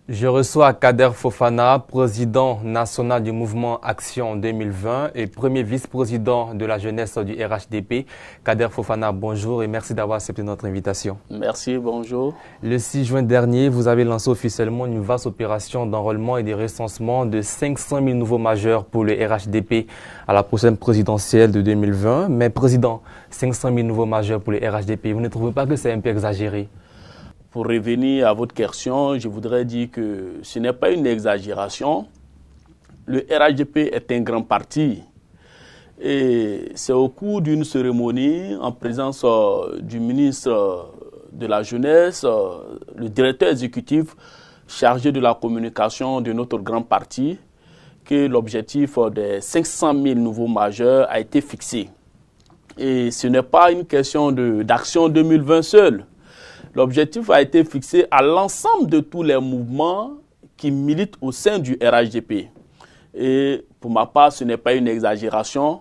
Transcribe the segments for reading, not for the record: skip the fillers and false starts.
Je reçois Kader Fofana, président national du mouvement Action 2020 et premier vice-président de la jeunesse du RHDP. Kader Fofana, bonjour et merci d'avoir accepté notre invitation. Merci, bonjour. Le 6 juin dernier, vous avez lancé officiellement une vaste opération d'enrôlement et de recensement de 500 000 nouveaux majeurs pour le RHDP à la prochaine présidentielle de 2020. Mais président, 500 000 nouveaux majeurs pour le RHDP, vous ne trouvez pas que c'est un peu exagéré? Pour revenir à votre question, je voudrais dire que ce n'est pas une exagération. Le RHDP est un grand parti. Et c'est au cours d'une cérémonie en présence du ministre de la Jeunesse, le directeur exécutif chargé de la communication de notre grand parti, que l'objectif des 500 000 nouveaux majeurs a été fixé. Et ce n'est pas une question d'Action 2020 seule. L'objectif a été fixé à l'ensemble de tous les mouvements qui militent au sein du RHDP. Et pour ma part, ce n'est pas une exagération.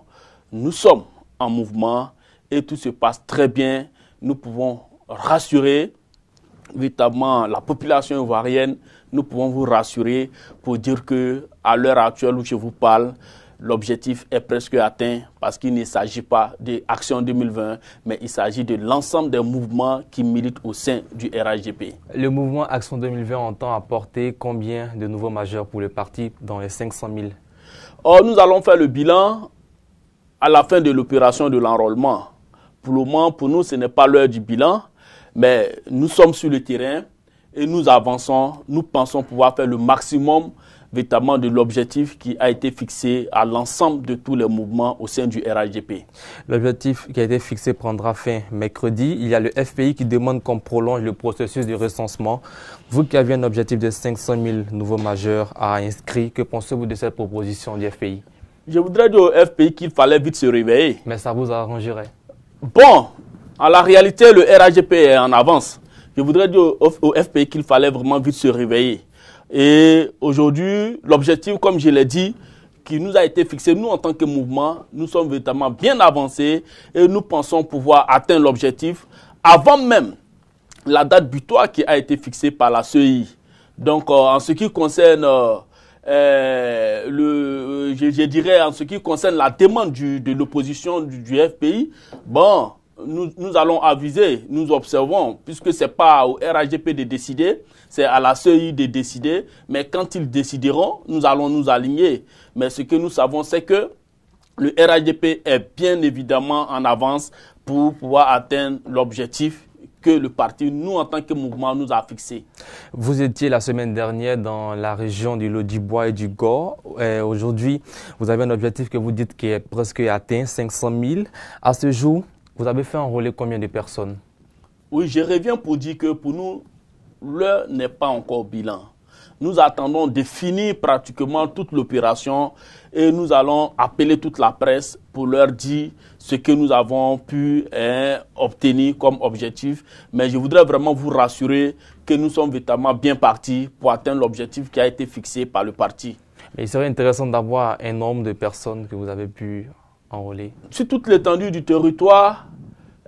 Nous sommes en mouvement et tout se passe très bien. Nous pouvons rassurer véritablement la population ivoirienne. Nous pouvons vous rassurer pour dire qu'à l'heure actuelle où je vous parle, l'objectif est presque atteint parce qu'il ne s'agit pas d'Action 2020, mais il s'agit de l'ensemble des mouvements qui militent au sein du RHDP. Le mouvement Action 2020 entend apporter combien de nouveaux majeurs pour le parti dans les 500 000? Or, nous allons faire le bilan à la fin de l'opération de l'enrôlement. Pour le moment, pour nous, ce n'est pas l'heure du bilan, mais nous sommes sur le terrain et nous avançons. Nous pensons pouvoir faire le maximum véritablement de l'objectif qui a été fixé à l'ensemble de tous les mouvements au sein du RHDP. L'objectif qui a été fixé prendra fin mercredi. Il y a le FPI qui demande qu'on prolonge le processus de recensement. Vous qui avez un objectif de 500 000 nouveaux majeurs à inscrire, que pensez-vous de cette proposition du FPI? Je voudrais dire au FPI qu'il fallait vite se réveiller. Mais ça vous arrangerait? Bon, en la réalité, le RHDP est en avance. Je voudrais dire au FPI qu'il fallait vraiment vite se réveiller. Et aujourd'hui, l'objectif, comme je l'ai dit, qui nous a été fixé, nous en tant que mouvement, nous sommes véritablement bien avancés et nous pensons pouvoir atteindre l'objectif avant même la date butoir qui a été fixée par la CEI. Donc, en ce qui concerne je dirais en ce qui concerne la demande de l'opposition du FPI, bon, nous allons aviser, nous observons, puisque ce n'est pas au RHDP de décider, c'est à la CEI de décider, mais quand ils décideront, nous allons nous aligner. Mais ce que nous savons, c'est que le RHDP est bien évidemment en avance pour pouvoir atteindre l'objectif que le parti, nous en tant que mouvement, nous a fixé. Vous étiez la semaine dernière dans la région du Lodibois et du Gore. Aujourd'hui, vous avez un objectif que vous dites qui est presque atteint, 500 000. À ce jour, vous avez fait enrôler combien de personnes? Oui, je reviens pour dire que pour nous, l'heure n'est pas encore bilan. Nous attendons de finir pratiquement toute l'opération et nous allons appeler toute la presse pour leur dire ce que nous avons pu obtenir comme objectif. Mais je voudrais vraiment vous rassurer que nous sommes véritablement bien partis pour atteindre l'objectif qui a été fixé par le parti. Mais il serait intéressant d'avoir un nombre de personnes que vous avez pu enrôler. Sur toute l'étendue du territoire,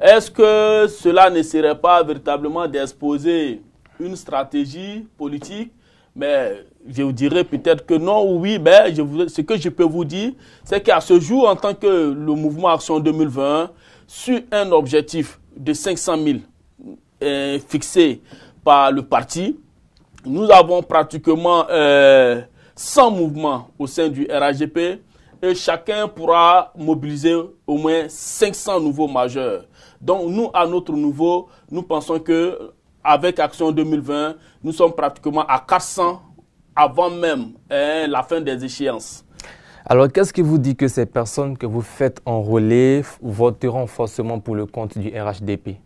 est-ce que cela ne serait pas véritablement d'exposer une stratégie politique? Mais je vous dirais peut-être que non ou oui, mais ce que je peux vous dire, c'est qu'à ce jour, en tant que le mouvement Action 2020, sur un objectif de 500 000 fixé par le parti, nous avons pratiquement 100 mouvements au sein du RHDP et chacun pourra mobiliser au moins 500 nouveaux majeurs. Donc nous, à notre niveau, nous pensons que avec Action 2020, nous sommes pratiquement à 400 avant même la fin des échéances. Alors, qu'est-ce qui vous dit que ces personnes que vous faites enrôler voteront forcément pour le compte du RHDP?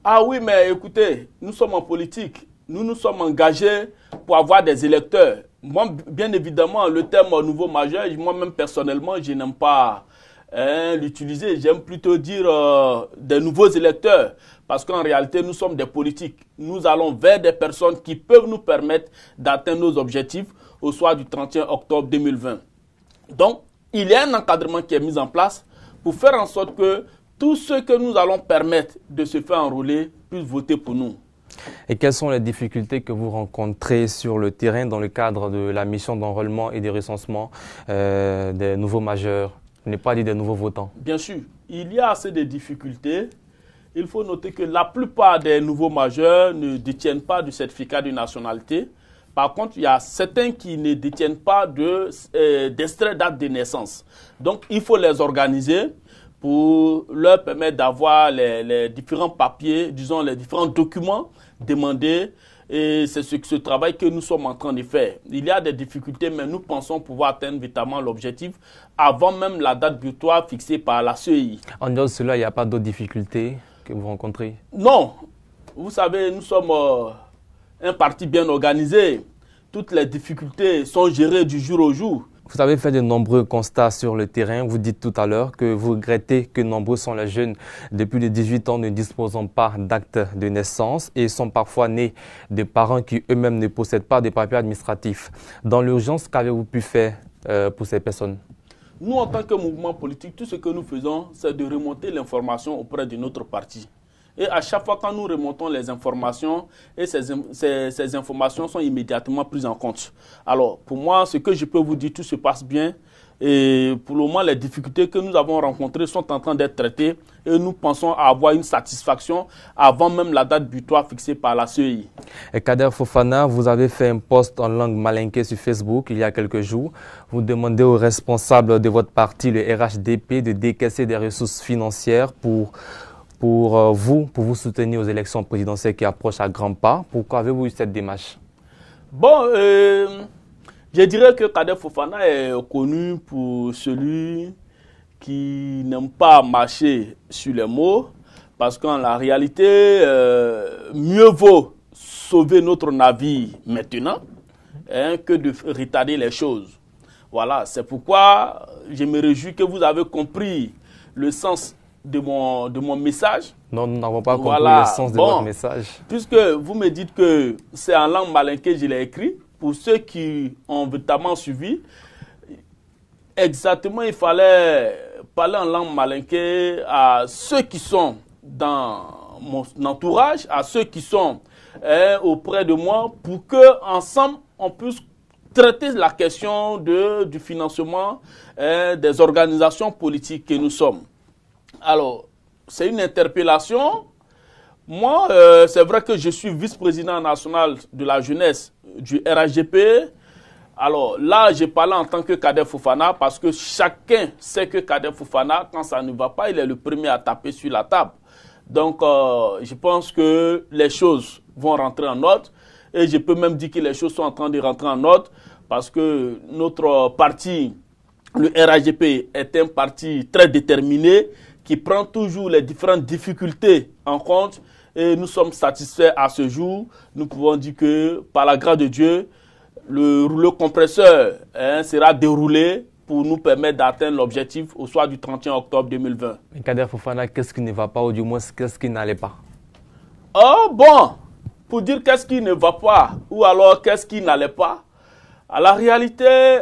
Ah oui, mais écoutez, nous sommes en politique. Nous nous sommes engagés pour avoir des électeurs. Moi, bien évidemment, le terme nouveau majeur, moi-même personnellement, je n'aime pas l'utiliser. J'aime plutôt dire des nouveaux électeurs. Parce qu'en réalité, nous sommes des politiques. Nous allons vers des personnes qui peuvent nous permettre d'atteindre nos objectifs. au soir du 31 octobre 2020. Donc, il y a un encadrement qui est mis en place pour faire en sorte que tous ceux que nous allons permettre de se faire enrôler puissent voter pour nous. Et quelles sont les difficultés que vous rencontrez sur le terrain dans le cadre de la mission d'enrôlement et de recensement des nouveaux majeurs, ne pas dire des nouveaux votants? Bien sûr, il y a assez de difficultés. Il faut noter que la plupart des nouveaux majeurs ne détiennent pas de certificat de nationalité. Par contre, il y a certains qui ne détiennent pas d'extrait date de naissance. Donc, il faut les organiser pour leur permettre d'avoir les différents papiers, disons les différents documents demandés. Et c'est ce travail que nous sommes en train de faire. Il y a des difficultés, mais nous pensons pouvoir atteindre véritablement l'objectif avant même la date butoir fixée par la CEI. En dehors de cela, il n'y a pas d'autres difficultés que vous rencontrez? Non. Vous savez, nous sommes un parti bien organisé. Toutes les difficultés sont gérées du jour au jour. Vous avez fait de nombreux constats sur le terrain. Vous dites tout à l'heure que vous regrettez que nombreux sont les jeunes de plus de 18 ans ne disposant pas d'acte de naissance et sont parfois nés de parents qui eux-mêmes ne possèdent pas de papiers administratifs. Dans l'urgence, qu'avez-vous pu faire pour ces personnes? Nous, en tant que mouvement politique, tout ce que nous faisons, c'est de remonter l'information auprès de notre parti. Et à chaque fois quand nous remontons les informations, et ces informations sont immédiatement prises en compte. Alors, pour moi, ce que je peux vous dire, tout se passe bien. Et pour le moment, les difficultés que nous avons rencontrées sont en train d'être traitées. Et nous pensons avoir une satisfaction avant même la date butoir fixée par la CEI. Et Kader Fofana, vous avez fait un post en langue malinké sur Facebook il y a quelques jours. Vous demandez aux responsables de votre parti, le RHDP, de décaisser des ressources financières pour vous soutenir aux élections présidentielles qui approchent à grands pas. Pourquoi avez-vous eu cette démarche? Bon, je dirais que Kader Fofana est connu pour celui qui n'aime pas marcher sur les mots, parce qu'en la réalité, mieux vaut sauver notre navire maintenant que de retarder les choses. Voilà, c'est pourquoi je me réjouis que vous avez compris le sens de mon message. Non, nous n'avons pas compris le sens de votre message. Puisque vous me dites que c'est en langue malinké que je l'ai écrit, pour ceux qui ont véritablement suivi, exactement, il fallait parler en langue malinké à ceux qui sont dans mon entourage, à ceux qui sont auprès de moi, pour qu'ensemble, on puisse traiter la question du financement des organisations politiques que nous sommes. Alors, c'est une interpellation. Moi, c'est vrai que je suis vice-président national de la jeunesse du RHDP. Alors là, j'ai parlé en tant que Kader Fofana parce que chacun sait que Kader Fofana, quand ça ne va pas, il est le premier à taper sur la table. Donc, je pense que les choses vont rentrer en ordre. Et je peux même dire que les choses sont en train de rentrer en ordre parce que notre parti, le RHDP, est un parti très déterminé qui prend toujours les différentes difficultés en compte et nous sommes satisfaits à ce jour. Nous pouvons dire que par la grâce de Dieu, le rouleau compresseur sera déroulé pour nous permettre d'atteindre l'objectif au soir du 31 octobre 2020. Mais Kader Fofana, qu'est-ce qui ne va pas ou du moins qu'est-ce qui n'allait pas? Oh bon, pour dire qu'est-ce qui ne va pas ou alors qu'est-ce qui n'allait pas, à la réalité,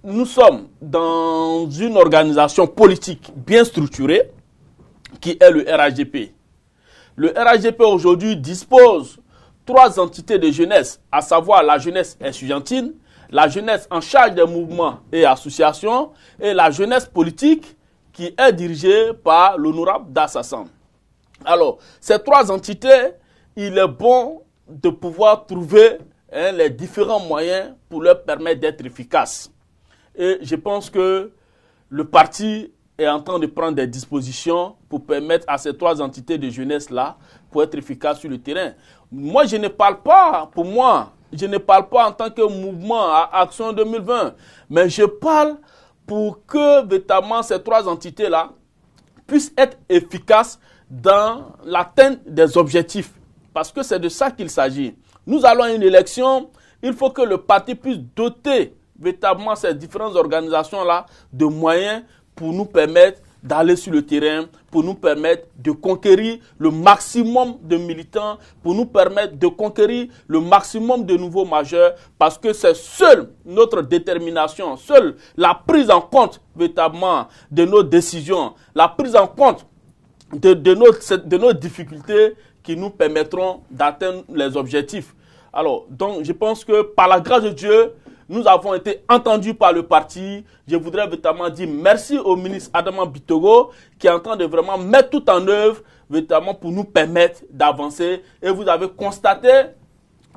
nous sommes dans une organisation politique bien structurée qui est le RHDP. Le RHDP aujourd'hui dispose 3 entités de jeunesse, à savoir la jeunesse estudiantine, la jeunesse en charge des mouvements et associations et la jeunesse politique qui est dirigée par l'honorable Dassassan. Alors, ces 3 entités, il est bon de pouvoir trouver les différents moyens pour leur permettre d'être efficaces. Et je pense que le parti est en train de prendre des dispositions pour permettre à ces 3 entités de jeunesse-là pour être efficaces sur le terrain. Moi, je ne parle pas, pour moi, je ne parle pas en tant que mouvement à Action 2020, mais je parle pour que véritablement ces 3 entités-là puissent être efficaces dans l'atteinte des objectifs. Parce que c'est de ça qu'il s'agit. Nous allons à une élection, il faut que le parti puisse doter véritablement ces différentes organisations-là de moyens pour nous permettre d'aller sur le terrain pour nous permettre de conquérir le maximum de militants, pour nous permettre de conquérir le maximum de nouveaux majeurs, parce que c'est seule notre détermination, seule la prise en compte véritablement de nos décisions, la prise en compte de nos difficultés qui nous permettront d'atteindre les objectifs. Alors, donc, je pense que par la grâce de Dieu, nous avons été entendus par le parti. Je voudrais véritablement dire merci au ministre Adama Bitogo qui est en train de vraiment mettre tout en œuvre véritablement pour nous permettre d'avancer. Et vous avez constaté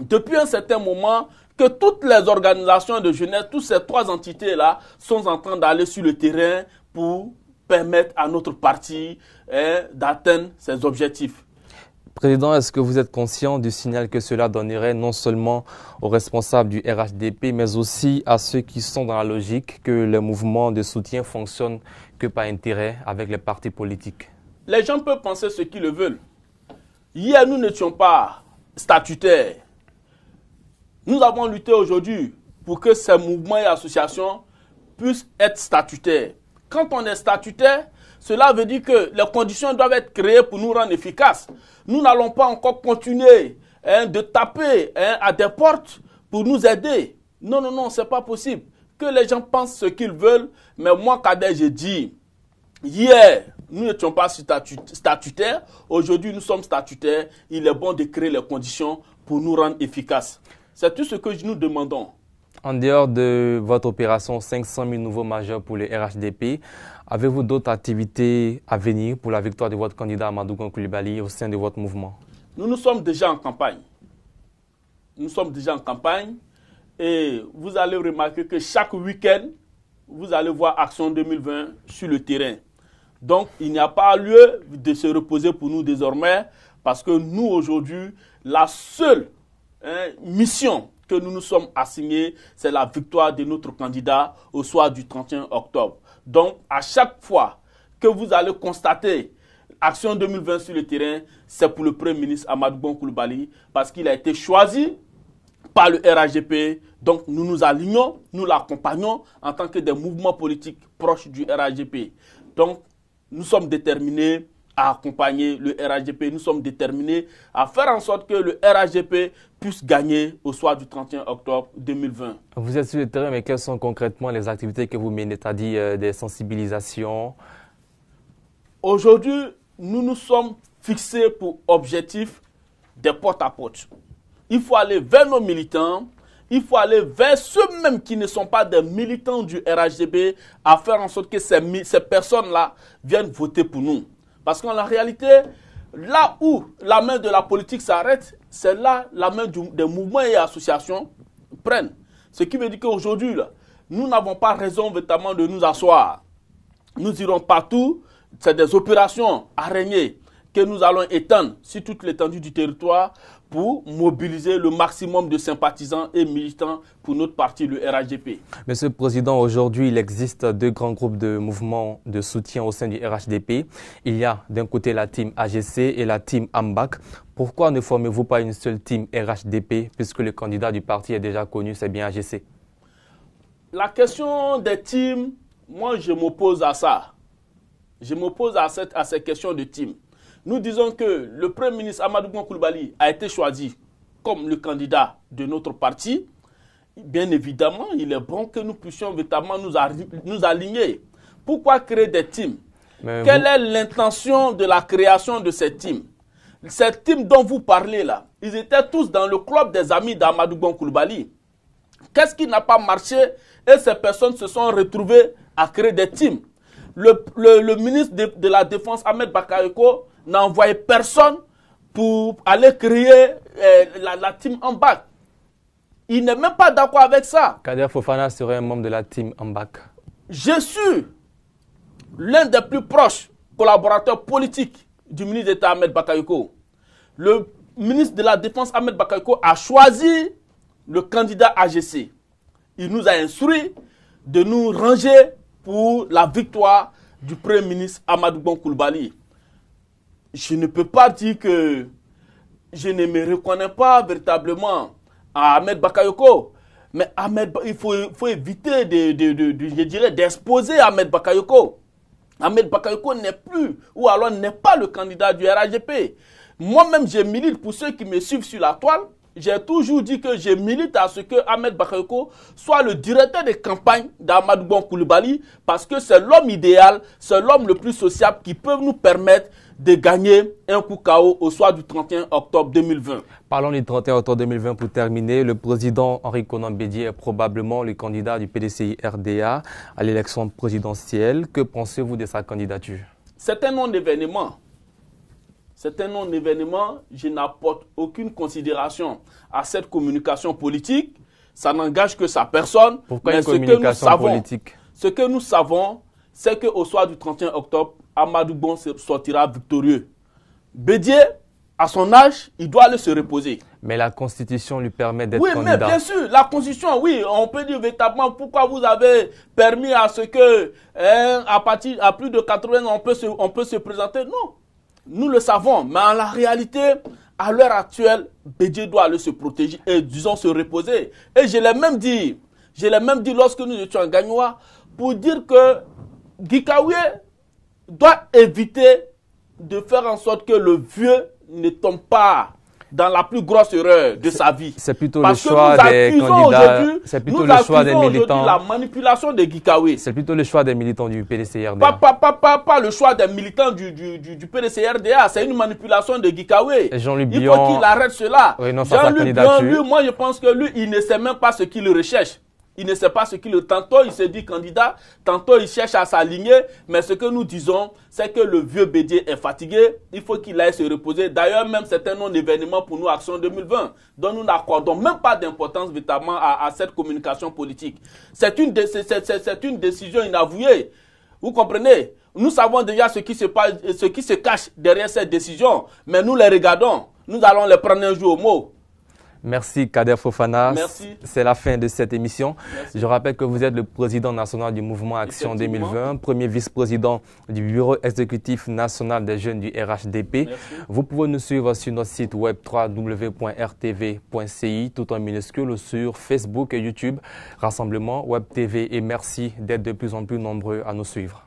depuis un certain moment que toutes les organisations de jeunesse, toutes ces trois entités-là sont en train d'aller sur le terrain pour permettre à notre parti d'atteindre ses objectifs. Président, est-ce que vous êtes conscient du signal que cela donnerait non seulement aux responsables du RHDP, mais aussi à ceux qui sont dans la logique que le mouvement de soutien fonctionne que par intérêt avec les partis politiques? Les gens peuvent penser ce qu'ils le veulent. Hier, nous n'étions pas statutaires. Nous avons lutté aujourd'hui pour que ces mouvements et associations puissent être statutaires. Quand on est statutaire, cela veut dire que les conditions doivent être créées pour nous rendre efficaces. Nous n'allons pas encore continuer de taper à des portes pour nous aider. Non, non, non, ce n'est pas possible. Que les gens pensent ce qu'ils veulent. Mais moi, Kader, j'ai dit, hier, nous n'étions pas statutaires. Aujourd'hui, nous sommes statutaires. Il est bon de créer les conditions pour nous rendre efficaces. C'est tout ce que nous demandons. En dehors de votre opération 500 000 nouveaux majeurs pour le RHDP, avez-vous d'autres activités à venir pour la victoire de votre candidat Amadou Gon Coulibaly au sein de votre mouvement? Nous sommes déjà en campagne. Nous sommes déjà en campagne et vous allez remarquer que chaque week-end, vous allez voir Action 2020 sur le terrain. Donc, il n'y a pas lieu de se reposer pour nous désormais parce que nous, aujourd'hui, la seule mission que nous nous sommes assignés, c'est la victoire de notre candidat au soir du 31 octobre. Donc, à chaque fois que vous allez constater Action 2020 sur le terrain, c'est pour le Premier ministre Amadou Gon Coulibaly parce qu'il a été choisi par le RHDP. Donc, nous nous alignons, nous l'accompagnons en tant que des mouvements politiques proches du RHDP. Donc, nous sommes déterminés à accompagner le RHDP. Nous sommes déterminés à faire en sorte que le RHDP puisse gagner au soir du 31 octobre 2020. Vous êtes sur le terrain, mais quelles sont concrètement les activités que vous menez? C'est-à-dire des sensibilisations? Aujourd'hui, nous nous sommes fixés pour objectif des porte-à-porte. Il faut aller vers nos militants, il faut aller vers ceux-mêmes qui ne sont pas des militants du RHDP à faire en sorte que ces personnes-là viennent voter pour nous. Parce qu'en la réalité, là où la main de la politique s'arrête, c'est là la main des mouvements et associations prennent. Ce qui veut dire qu'aujourd'hui, nous n'avons pas raison véritablement de nous asseoir. Nous irons partout, c'est des opérations araignées que nous allons étendre sur toute l'étendue du territoire pour mobiliser le maximum de sympathisants et militants pour notre parti, le RHDP. Monsieur le Président, aujourd'hui, il existe deux grands groupes de mouvements de soutien au sein du RHDP. Il y a d'un côté la team AGC et la team AMBAC. Pourquoi ne formez-vous pas une seule team RHDP puisque le candidat du parti est déjà connu, c'est bien AGC? La question des teams, moi je m'oppose à ça. Je m'oppose à ces questions de team. Nous disons que le Premier ministre Amadou Gon Coulibaly a été choisi comme le candidat de notre parti. Bien évidemment, il est bon que nous puissions véritablement nous aligner. Pourquoi créer des teams? Quelle est l'intention de la création de ces teams? Ces teams dont vous parlez là, ils étaient tous dans le club des amis d'Amadou Gon Coulibaly. Qu'est-ce qui n'a pas marché? Et ces personnes se sont retrouvées à créer des teams. Le ministre de la Défense, Ahmed Bakayoko, n'a envoyé personne pour aller créer la team AMBAC. Il n'est même pas d'accord avec ça. Kader Fofana serait un membre de la team AMBAC. Je suis l'un des plus proches collaborateurs politiques du ministre d'État Ahmed Bakayoko. Le ministre de la Défense Ahmed Bakayoko a choisi le candidat AGC. Il nous a instruit de nous ranger pour la victoire du Premier ministre Amadou Gon Coulibaly. Je ne peux pas dire que je ne me reconnais pas véritablement à Ahmed Bakayoko. Mais il faut éviter je dirais, d'exposer Ahmed Bakayoko. Ahmed Bakayoko n'est plus, ou alors n'est pas le candidat du RHDP. Moi-même, je milite, pour ceux qui me suivent sur la toile, j'ai toujours dit que je milite à ce que Ahmed Bakayoko soit le directeur de campagne d'Amadou Bon Coulibaly, parce que c'est l'homme idéal, c'est l'homme le plus sociable qui peut nous permettre de gagner un coup KO au soir du 31 octobre 2020. Parlons du 31 octobre 2020 pour terminer. Le président Henri Konan Bédié est probablement le candidat du PDCI-RDA à l'élection présidentielle. Que pensez-vous de sa candidature? C'est un non-événement. C'est un non-événement. Je n'apporte aucune considération à cette communication politique. Ça n'engage que sa personne. Pourquoi une communication politique? Ce que nous savons, c'est qu'au soir du 31 octobre, Amadou Bon sortira victorieux. Bédié, à son âge, il doit aller se reposer. Mais la Constitution lui permet d'être candidat. Oui, mais bien sûr, la Constitution, oui, on peut dire véritablement pourquoi vous avez permis à ce que, à plus de 80 ans, on peut se présenter. Non, nous le savons, mais en la réalité, à l'heure actuelle, Bédié doit aller se protéger et, disons, se reposer. Et je l'ai même dit lorsque nous étions en Gagnois, pour dire que Gikaoué doit éviter de faire en sorte que le vieux ne tombe pas dans la plus grosse erreur de sa vie. C'est plutôt le choix des candidats. C'est plutôt le choix des militants. La manipulation de Gikaoué. C'est plutôt le choix des militants du PDCRDA. Pas le choix des militants du PDCRDA. C'est une manipulation de Gikaoué. Jean-Luc Il faut qu'il arrête cela. Oui, Jean-Luc Bion, lui, moi je pense que lui, il ne sait même pas ce qu'il recherche. Il ne sait pas ce qu'il... Tantôt, il se dit candidat, tantôt, il cherche à s'aligner. Mais ce que nous disons, c'est que le vieux Bédié est fatigué. Il faut qu'il aille se reposer. D'ailleurs, même c'est un non-événement pour nous, Action 2020. Donc, nous n'accordons même pas d'importance, véritablement, à cette communication politique. C'est une décision inavouée. Vous comprenez? Nous savons déjà ce qui se cache derrière cette décision. Mais nous les regardons. Nous allons les prendre un jour au mot. Merci Kader Fofana. Merci. C'est la fin de cette émission. Merci. Je rappelle que vous êtes le président national du mouvement Action 2020, premier vice-président du bureau exécutif national des jeunes du RHDP. Merci. Vous pouvez nous suivre sur notre site web www.rtv.ci tout en minuscule sur Facebook et YouTube, Rassemblement Web TV. Et merci d'être de plus en plus nombreux à nous suivre.